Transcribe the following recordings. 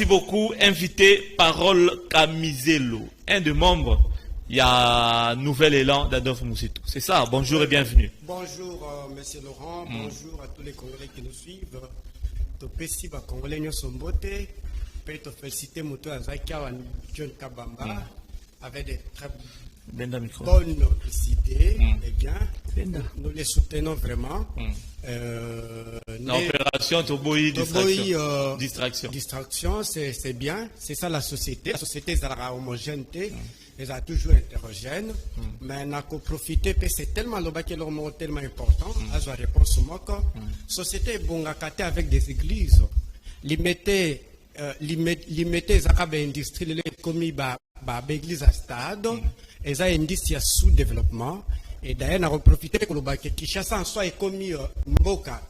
Merci beaucoup. Invité Parole Camiselo, un des membres. Il y a Nouvel Élan d'Adolphe Moussitou. C'est ça, bonjour et bienvenue. Bonjour, monsieur Laurent, bonjour à tous les Congolais qui nous suivent. Topesi ba Congolais nous sommes beauté. Peut te féliciter Moto Azakia John Kabamba avec des très bonnes idées. Eh bien, nous les soutenons vraiment. L'opération Toboyi distraction, c'est bien. C'est ça la société. La société est homogène. Ils sont toujours hétérogènes, mais on a profité, c'est tellement le bac tellement important. À la réponse la société est bon avec des églises. Limiter les industries, les commis églises à stade, et ça industrie sous-développement. Et d'ailleurs, on a profité que le bac Kinshasa en soi est commis Mboka.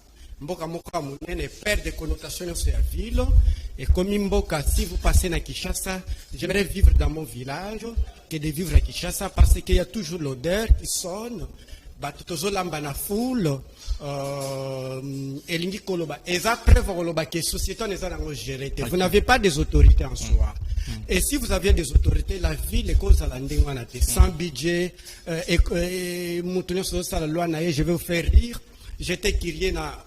Mboka Moka Mounene perd des connotations sur la ville. Et comme Mboka, si vous passez à Kinshasa, j'aimerais vivre dans mon village que de vivre à Kinshasa parce qu'il y a toujours l'odeur qui sonne. Batozo lamba na foule. Elingi koloba. Et ça preuve koloba que société n'est pas gérée. Vous n'avez pas des autorités en soi. Et si vous aviez des autorités, la ville est cause à la sans budget. Et moutonio sur la loi naïe, je vais vous faire rire. J'étais crié na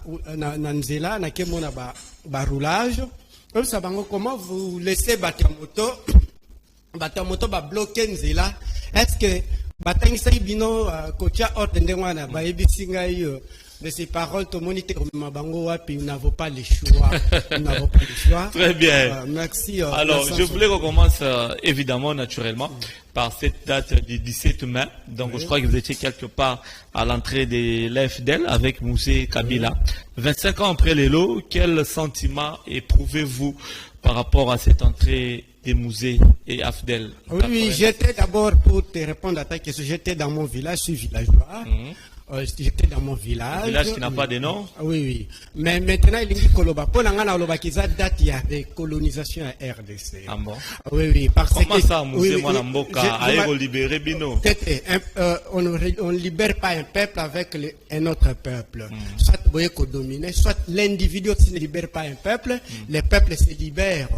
nzela na kemona ba roulage. Comme ça, comment vous laissez battre moto ba bloquer nzela? Est-ce que batangisa ibino kocha ordre ndengwana ba ebisinga de ces paroles to moniter comme mabango wapi nous n'avons pas le choix. Nous n'avons pas le choix. Très bien. Merci. Alors, je voulais qu'on commence évidemment naturellement par cette date du 17 mai. Donc, je crois que vous étiez quelque part à l'entrée de l'AFDEL avec Moussé Kabila. 25 ans après les lots, quel sentiment éprouvez-vous par rapport à cette entrée des musées et AFDEL? Oui, j'étais d'abord, pour te répondre à ta question, j'étais dans mon village, je suis villageois. J'étais dans mon village. Un village qui n'a pas de nom? Oui, oui. Mais maintenant, il y a Koloba. Pour l'angana Koloba, qui a date, il y a des colonisations à RDC. Ah bon? Oui, oui. Comment ça, Moussé Mwanamboka, a libéré Bino? On ne libère pas un peuple avec un autre peuple. Soit Boyeko dominé, soit l'individu ne libère pas un peuple, les peuples se libèrent.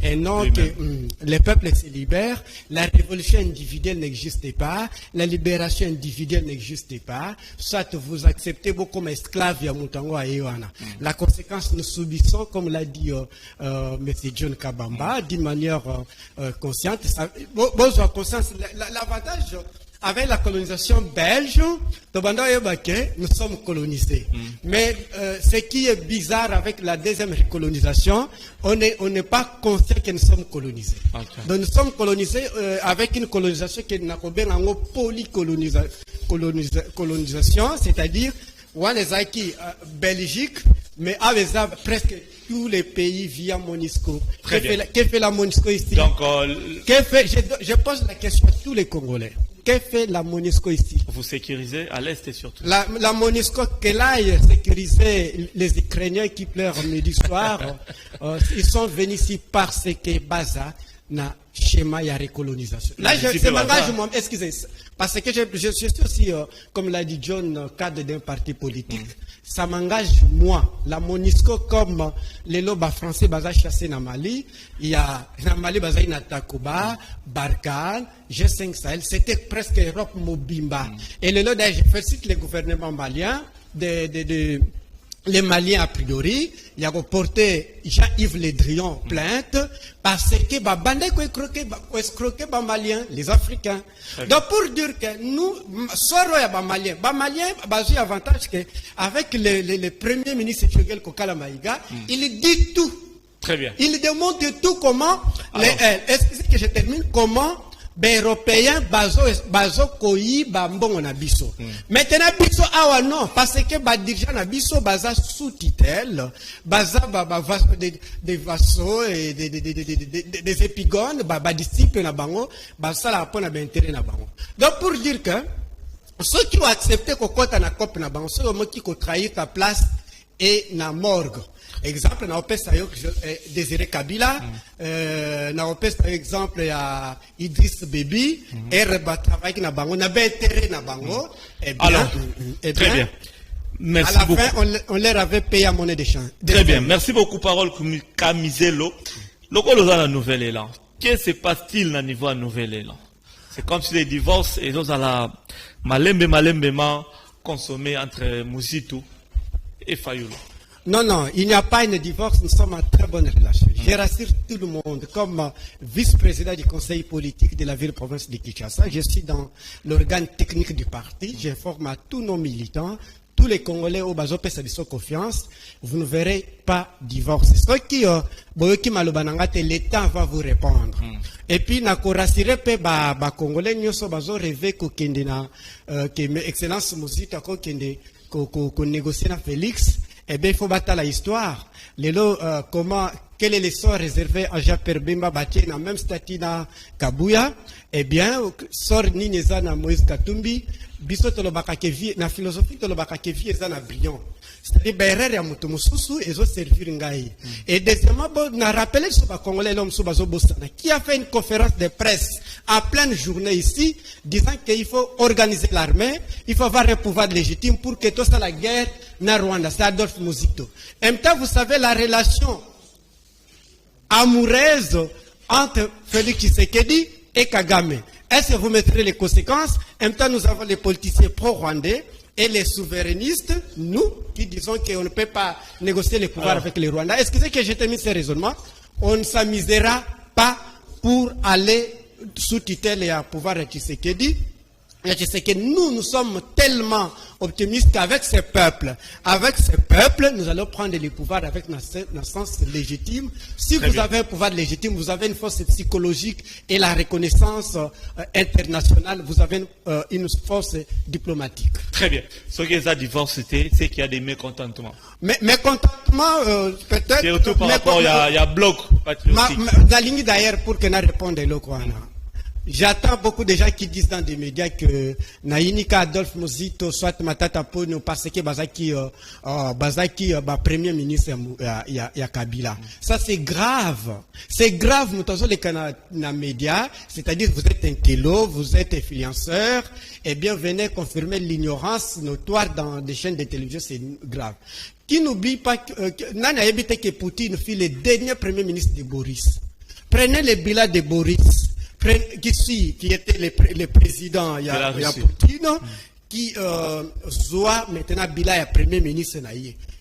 Et non que les peuples se libèrent, la révolution individuelle n'existe pas, la libération individuelle n'existe pas. Soit vous acceptez beaucoup comme esclaves à Moutango à Ewana. La conséquence, nous subissons, comme l'a dit M. John Kabamba, d'une manière consciente. L'avantage avec la colonisation belge, nous sommes colonisés. Mais ce qui est bizarre avec la deuxième recolonisation, on n'est pas conscient que nous sommes colonisés. Okay. Donc nous sommes colonisés avec une colonisation qui n'a pas une colonisation, c'est-à-dire Belgique, mais avec presque tous les pays via MONUSCO. Que fait la MONUSCO ici? Donc, je pose la question à tous les Congolais. Que fait la MONUSCO ici? Vous sécurisez à l'Est et surtout. La MONUSCO, qu'elle aille sécuriser les Ukrainiens qui pleurent midi soir, ils sont venus ici parce que Baza n'a schéma ya recolonisation. Là, je m'engage, excusez, parce que je suis aussi, comme l'a dit John, cadre d'un parti politique. Ça m'engage, moi, la MONUSCO, comme les lobes français baza chassé na Mali, il y a na Mali baza na Takuba, Barkhane, G5 Sahel, c'était presque Europe Mobimba. Et les lobes, je félicite les gouvernements maliens les Maliens a priori, il a reporté Jean-Yves Le Drian plainte parce que Babande escroqué Maliens, les Africains. Donc pour dire que nous, Soro ya Maliens, basé avantage que avec le premier ministre Tchogel Kokala Maïga, il dit tout. Très bien. Il démontre tout comment, excusez que je termine, comment Européens bazo koyi bambongo na biso. Maintenant biso awa non parce que ba dirigeant na biso baza sous tutelle, baza des vassaux et des épigones, ba disciples na bango, basa la pona ba intérêt na bango. Donc pour dire que ceux qui ont accepté ko kota na cop na bango, ceux qui ont trahi ta place et na morgue. Exemple, na opesa yo Désiré Kabila, na opesa exemple ya Idriss Déby, ba travail na bango, na intérêt na bango. Alors, très bien. Merci beaucoup. À la fin, on leur avait payé à monnaie d'échange. Très bien. Merci beaucoup, Parole Camiselo. Lorsqu'on a un nouvel élan, qu'est-ce qui se passe-t-il au niveau d'un nouvel élan? C'est comme si les divorces, ils ont la malembe consommé entre Mouzitou et Fayulu. Non, non, il n'y a pas de divorce, nous sommes en très bonne relation. Je rassure tout le monde, comme vice-président du conseil politique de la ville-province de Kinshasa, je suis dans l'organe technique du parti, j'informe à tous nos militants, tous les Congolais au bazo pesa biso confiance, vous ne verrez pas divorce. Ce qui boyoki malobanangate, l'État va vous répondre. Et puis na ko rassurer pe ba Congolais nyoso bazo rêver ko kende na que excellence Muzito ko kende ko négocier na Félix. Eh bien, il faut battre la histoire. Quel est le sort réservé à Jean-Pierre Bemba Batie dans même statut na Kabuya? Eh bien, sort ni neza na Moïse Katumbi, biso tolobaka ke vie na philosophie tolobaka ke vie eza na brillant. C'est-à-dire berere ya mutu mususu ezo servir ngai. Et deuxièmement, na rappeler sur ba Congolais l'homme sous bazo bosana qui a fait une conférence de presse en pleine journée ici disant qu'il faut organiser l'armée, il faut avoir un pouvoir légitime pour que tout ça la guerre na Rwanda. C'est Adolphe Muzito. En même temps, vous savez la relation amoureuse entre Félix Tshisekedi et Kagame. Est-ce que vous mettrez les conséquences? En même temps, nous avons les politiciens pro-rwandais et les souverainistes, nous, qui disons qu'on ne peut pas négocier les pouvoirs avec les Rwandais. Est-ce que c'est que j'ai terminé ce raisonnement? On ne s'amusera pas pour aller sous tutelle et à pouvoir de Tshisekedi. C'est que nous sommes tellement optimistes qu'avec ces peuples, nous allons prendre les pouvoirs avec notre sens légitime. Si vous avez un pouvoir légitime, vous avez une force psychologique et la reconnaissance internationale, vous avez une force diplomatique. Très bien. Ce qui est la diversité, c'est qu'il y a des mécontentements. Mécontentements, peut-être. Surtout par rapport, il y a bloc patriotique. La ligne d'ailleurs pour que nous répondions le Kwana. J'attends beaucoup de gens qui disent dans des médias que Naïnika Adolphe Muzito soit Matata Pono parce que Bazaki premier ministre ya Kabila. Ça c'est grave. C'est grave, nous avons les canaux médias, c'est-à-dire vous êtes un télo, vous êtes influenceur, et bien venez confirmer l'ignorance notoire dans des chaînes de télévision, c'est grave. Qui n'oublie pas que Nana Ebite que Poutine fut le dernier premier ministre de Boris. Prenez le bilan de Boris. Qui était le président, il y a Poutine, qui soit maintenant Bila premier ministre.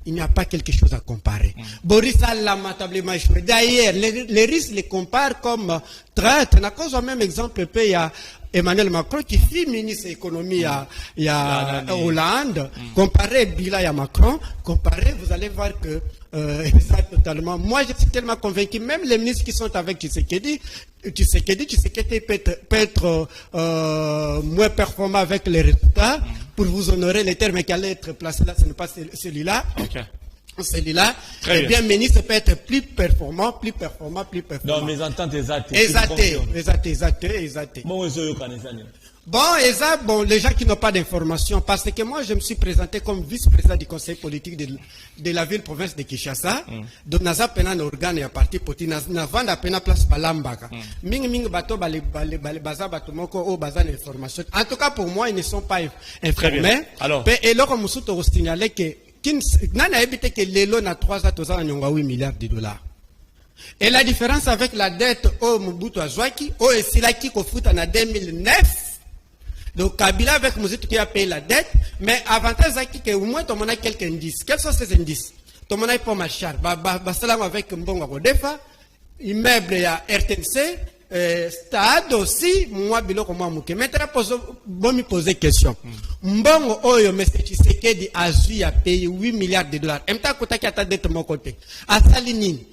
Il n'y a pas quelque chose à comparer. Boris a lamentablement échoué. D'ailleurs, les Russes les comparent comme traître. On a cause au même exemple, il y a Emmanuel Macron qui fut ministre de l'économie à Hollande. Comparez Bila et Macron, comparez, vous allez voir que ça totalement. Moi, je suis tellement convaincu, même les ministres qui sont avec Tshisekedi peut être moins performant avec les résultats pour vous honorer les termes qui allaient être placés là, ce n'est pas celui-là. Okay. Celui-là, eh bien, ministre peut être plus performant. Non, mais ententes exactes. Exact. Bon, les gens qui n'ont pas d'informations, parce que moi, je me suis présenté comme vice-président du conseil politique de la ville-province de Kinshasa. Donc, naza pena na organe ya parti poti, na vanda pena place balambaka. Ming bato baza bato moko o baza l'information. En tout cas, pour moi, ils ne sont pas informés. Alors. Et là, comme nous avons signalé que, nana ebite que lelo na 3 ans, toza na nyonga 8 milliards de dollars. Et la différence avec la dette au Mobutu Azwaki, au Esilaki Kofuta en 2009, donc Kabila avec Muzito qui a payé la dette, mais avantage c'est que au moins tu as quelques indices. Quels sont ces indices? Tu as pour Machar, Basalam avec Mbongo Rodefa, immeuble à RTNC, stade aussi, moi biloko moi muke. Maintenant bon me poser question. Mbongo oyo M. Tshisekedi a payé 8 milliards de dollars. M'ta kota ki ata dette mon côté. Asali nini?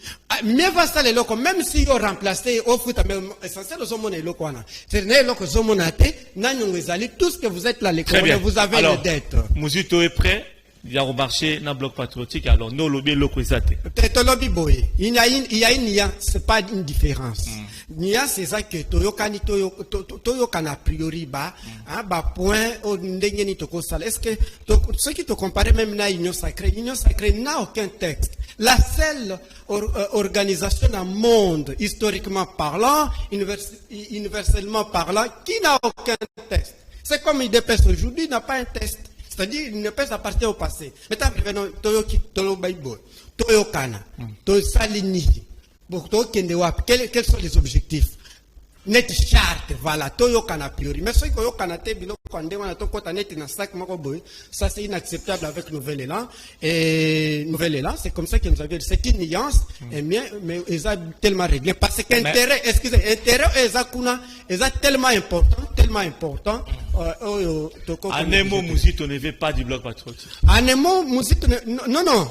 Mieux va ça les locaux, même si ils ont remplacé au foot, mais essentiel aux hommes et locaux. C'est les locaux zomonate, n'anyongezali, tout ce que vous êtes là, les Congolais, vous avez les dettes. Muzito est prêt. Il y a un marché dans le bloc patriotique, alors nous lobby locaux peut-être lobby boy. Il y a une c'est pas une différence. Nia c'est ça que toyokani toyokana a priori ba point au ndengeni toko sala. Est-ce que ceux qui te comparent même na Union sacrée n'a aucun texte. La seule organisation dans le monde, historiquement parlant, universellement parlant, qui n'a aucun texte. C'est comme IDPS aujourd'hui, il n'a pas un texte. C'est-à-dire, il ne peut s'appartenir au passé. Maintenant, revenons, Toyo Bible, Toyo Kana, Toyo Salini, Pour toi, quels sont les objectifs? Net charte, voilà, toyo kana priori. Mais ceux qui ont canate, bilo kande wana to kota net na sac makoboy, ça c'est inacceptable avec Nouvel Élan. Et Nouvel Élan, c'est comme ça qu'ils nous avaient dit. C'est une nuance, et bien, mais ils ont tellement réglé. Parce qu'intérêt, excusez, intérêt, ils ont tellement important. Anemo Mouzito ne veut pas du bloc patriotique. Anemo Mouzito, non.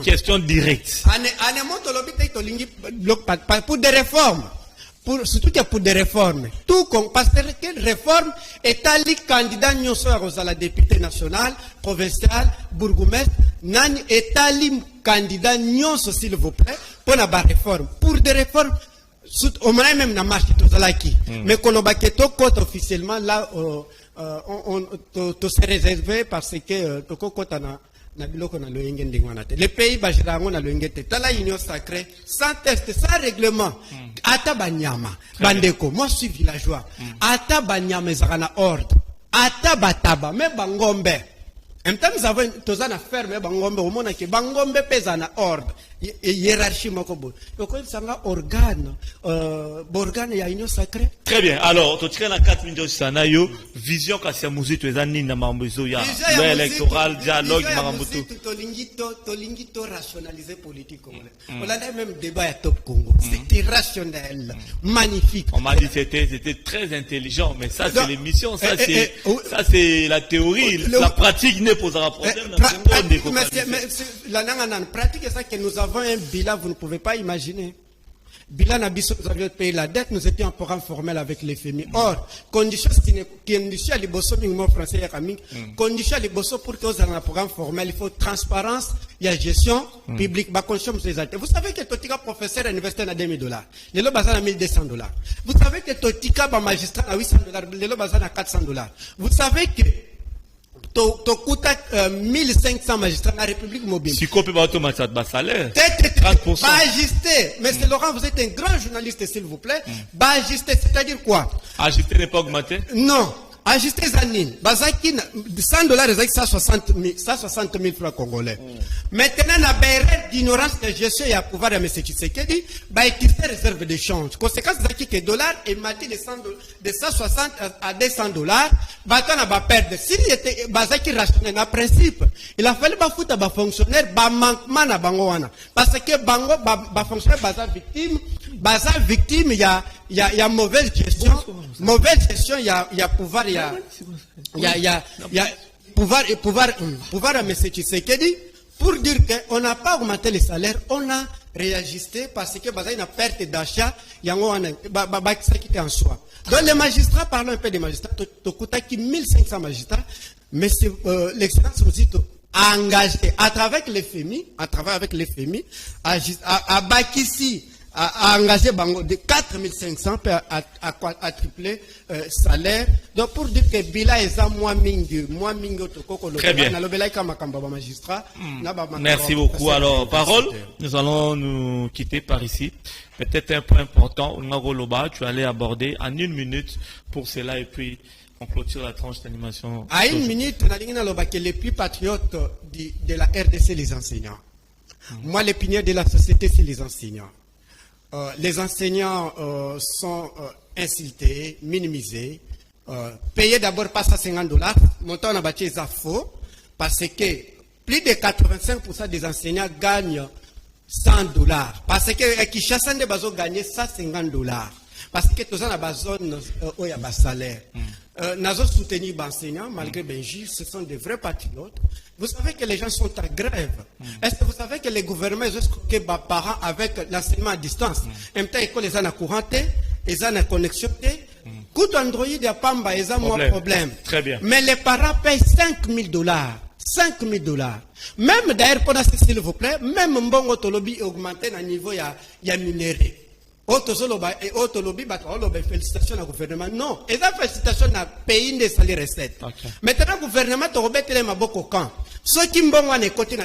Question directe. Pour des réformes. Surtout pour des réformes. Tout comme, parce que réforme est allé candidat à la députée nationale, provinciale, bourgmestre, nani est allé candidat s'il vous plaît, pour la réforme. Pour des réformes, au moins même na marche tout ça qui. Mais quand on va officiellement là, on s'est réservé parce que les pays bajirango na loengete tala union sacrée sans test sans règlement ata banyama bandeko moi je suis villageois ata banyama ezana ordre ata bataba me bangombe en même temps nous avons tozana ferme bangombe au mona ke bangombe pesa na ordre hiérarchie moko bo donc sanga organe organe ya union sacrée. Très bien, alors tu tiens la 4 minutes sana yo vision kasi ya muzito ezani na mambezo ya électoral dialogue marambutu tolingi to rationaliser politique congolais. On a même débat à Top Congo, c'était rationnel, magnifique. On m'a dit c'était très intelligent, mais ça c'est l'émission, ça c'est la théorie, la pratique ne posera problème. La pratique est ça que nous avons un bilan, vous ne pouvez pas imaginer. Bilan Nabiso, nous avions payé la dette, nous étions en programme formel avec les FMI. Or, condition à l'Ibosso, français, condition à l'Ibosso pour que vous ayez un programme formel, il faut transparence, il y a gestion publique, vous savez que Totika professeur à l'université a $2,000, les lots basés à $1,200. Vous savez que Totika magistrat à $800, les lots basés à $400. Vous savez que Tokuta 1500 magistrats dans la République mobile. Si on peut pas automatiser le salaire. 30%. Ajuster. Mais c'est Laurent, vous êtes un grand journaliste, s'il vous plaît. Ajuster, c'est-à-dire quoi? Ajuster n'est pas augmenté? Non. Ajuster Zanine. Bazaki, $100, c'est 160 000 francs congolais. Maintenant, la barrière d'ignorance de gestion et à pouvoir de M. Tshisekedi, bah, il réserve de change. Conséquence, c'est que dollar est maté de 160 à $200, bah, on va perdre. S'il était, bazaki rationnel, en principe, il a fallu ba foutre ba fonctionnaire, ba manquement na bangoana. Parce que bango, ba fonctionnaire, baza victime, il y a mauvaise gestion, il y a pouvoir, il y a pouvoir à M. Tshisekedi pour dire qu'on n'a pas augmenté les salaires, on a réajusté parce que il y a une perte d'achat, il y a ça qui était en soi. Donc les magistrats, parlons un peu des magistrats, qui 1500 magistrats, mais l'excellence aussi engagé à travers les FMI, à Bakissi, à engager de 4500 à tripler salaire. Donc pour dire que Bila est moins mingi très bien. Merci beaucoup. Alors, parole, nous allons nous quitter par ici. Peut-être un point important, tu allais aborder en 1 minute pour cela et puis on clôture la tranche d'animation. À 1 minute, les plus patriotes de la RDC, les enseignants. Moi, l'opinion de la société, c'est les enseignants. Les enseignants sont insultés, minimisés, payés d'abord pas à $50. Montant on bâti ça faux parce que plus de 85% des enseignants gagnent $100. Parce que Kinshasa des bases gagner $150. Parce que tous en a zone où il y a des salaires. Nous avons soutenu les enseignants malgré Benji, ce sont des vrais patriotes. Vous savez que les gens sont à grève. Est-ce que vous savez que les gouvernements ont escroqué les parents avec l'enseignement à distance? En même temps, l'école est en courant, ils ont une connexion. Coup Android, il n'y a pas de problème. Très bien. Mais les parents payent $5,000. $5,000. Même d'ailleurs, s'il vous plaît, même Mbongo Tolobi est augmenté à niveau, il y a minéré. Félicitations au gouvernement. Non, et ça félicitations à pays des salaires recettes. Maintenant, le gouvernement te remet les maboko au camp. Ceux qui m'ont écouté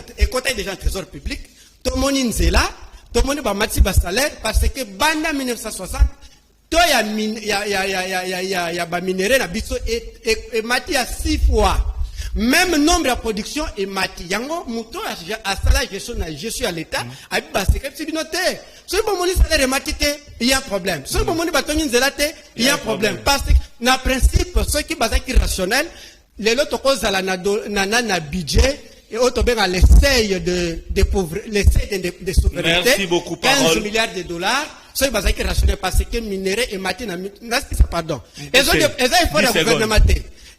déjà en trésor public, tout le monde est là, tout le monde va mettre le salaire parce que banda 1960, il y a minéré na biso et mati à 6 fois. même nombre de production et mati yango muto à salaire je suis à l'état abi baseke c'est binoté so bon moni salaire et mati il y a un problème so bon moni batoni nzelate il y a un problème parce que na principe ceux qui basaki rationnel les autres causes à la na budget et autre bien à l'essai de pauvres l'essai de souveraineté. Merci beaucoup 15 milliards de dollars so basaki rationnel parce que minerai et mati na pardon et ça il faut le gouvernement.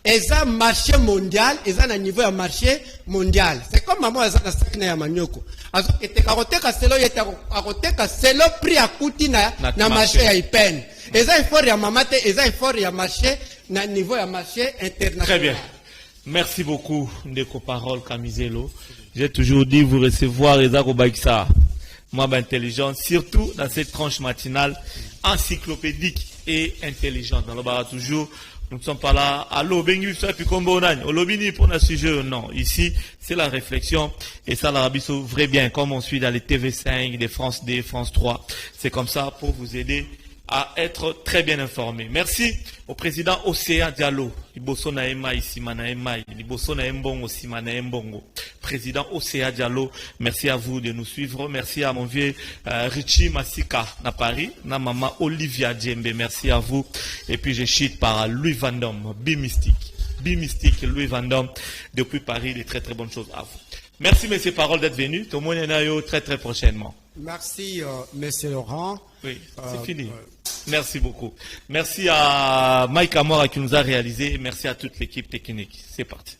Et ça marché mondial, et ça un niveau de marché mondial. C'est comme maman ça na sac na manioko. Azo que karoteka selo yeta karoteka selo prix à coûti na marché ya ipen. Et ça il faut ya mamate, et ça il faut ya marché na niveau de marché international. Très bien. Merci beaucoup Ndeko Parole Kamizelo. J'ai toujours dit vous recevoir Ezako Baïksa. Moi intelligent, surtout dans cette tranche matinale encyclopédique et intelligente. Dans le bar toujours nous ne sommes pas là, allô, bengi, ça, puis comme bonani, au lobby, pour un sujet, non. Ici, c'est la réflexion, et ça, l'Arabie vrai bien, comme on suit dans les TV5, les France 2, France 3. C'est comme ça pour vous aider à être très bien informé. Merci au président Océa Diallo. Liboso na ema ici mana ema, liboso na embongo si mana embongo. Président Océa Diallo, merci à vous de nous suivre. Merci à mon vieux Richie Massika na Paris, na maman Olivia Djembe. Merci à vous. Et puis je chute par Louis Van Damme, Bimystique, Louis Van Damme depuis Paris. Des très très bonnes choses à vous. Merci Monsieur Parole d'être venu. Tout le monde est là très très prochainement. Merci Monsieur Laurent. Oui, c'est fini. Merci beaucoup. Merci à Mike Amora qui nous a réalisé. Merci à toute l'équipe technique. C'est parti.